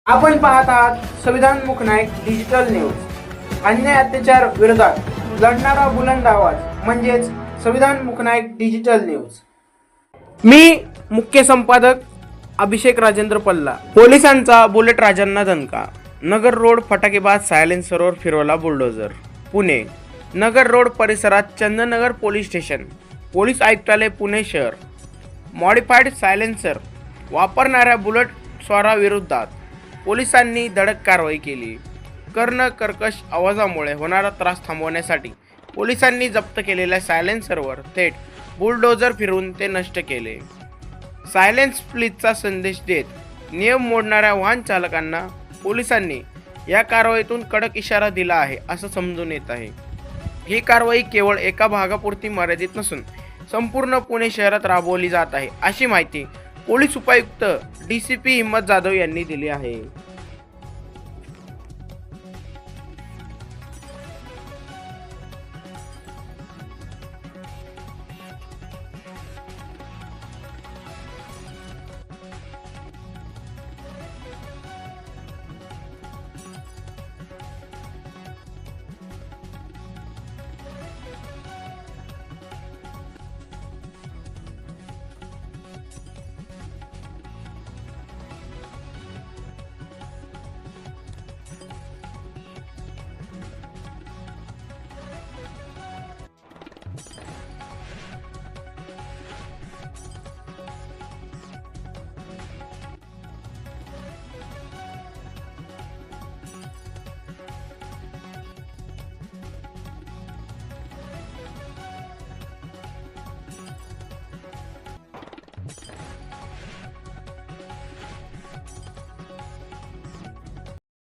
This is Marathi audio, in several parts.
आपण पाहत आहात संविधान मुखनायक डिजिटल न्यूज। अन्याय अत्याचार विरोधात लढणारा बुलंद आवाज म्हणजेच संविधान मुखनायक डिजिटल न्यूज। मी मुख्य संपादक अभिषेक राजेंद्र पल्ला। पोलिसांचा बुलेट राजांना दणका। नगर रोड फटाकेबाज सायलेन्सरवर फिरवला बुलडोजर। पुणे नगर रोड परिसरात चंदननगर पोलीस स्टेशन, पोलीस आयुक्तालय पुणे शहर मॉडिफाईड सायलेन्सर वापरणाऱ्या बुलेट स्वाराविरोधात पोलिसांनी धडक कारवाई केली। कर्कश आवाजामुळे होणारा त्रास थांबवण्यासाठी पोलिसांनी जप्त केलेल्या सायलेन्सरवर थेट बुलडोजर फिरवून ते नष्ट केले। सायलेन्स प्लीजचा संदेश देत नियम मोडणाऱ्या वाहन चालकांना पोलिसांनी या कारवाईतून कडक इशारा दिला आहे असं समजून येत आहे। ही कारवाई केवळ एका भागापुरती मर्यादित नसून संपूर्ण पुणे शहरात राबवली जात आहे अशी माहिती पोलीस उपायुक्त DCP हिम्मत जाधव यांनी दिली आहे।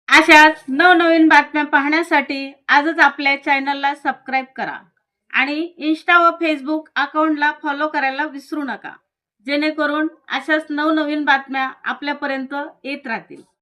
अशाच नवनवीन बातम्या पाहण्यासाठी आजच आपल्या चॅनलला सबस्क्राईब करा आणि इंस्टा व फेसबुक अकाउंटला फॉलो करायला विसरू नका, जेणेकरून अशाच नवनवीन बातम्या आपल्यापर्यंत येत राहतील।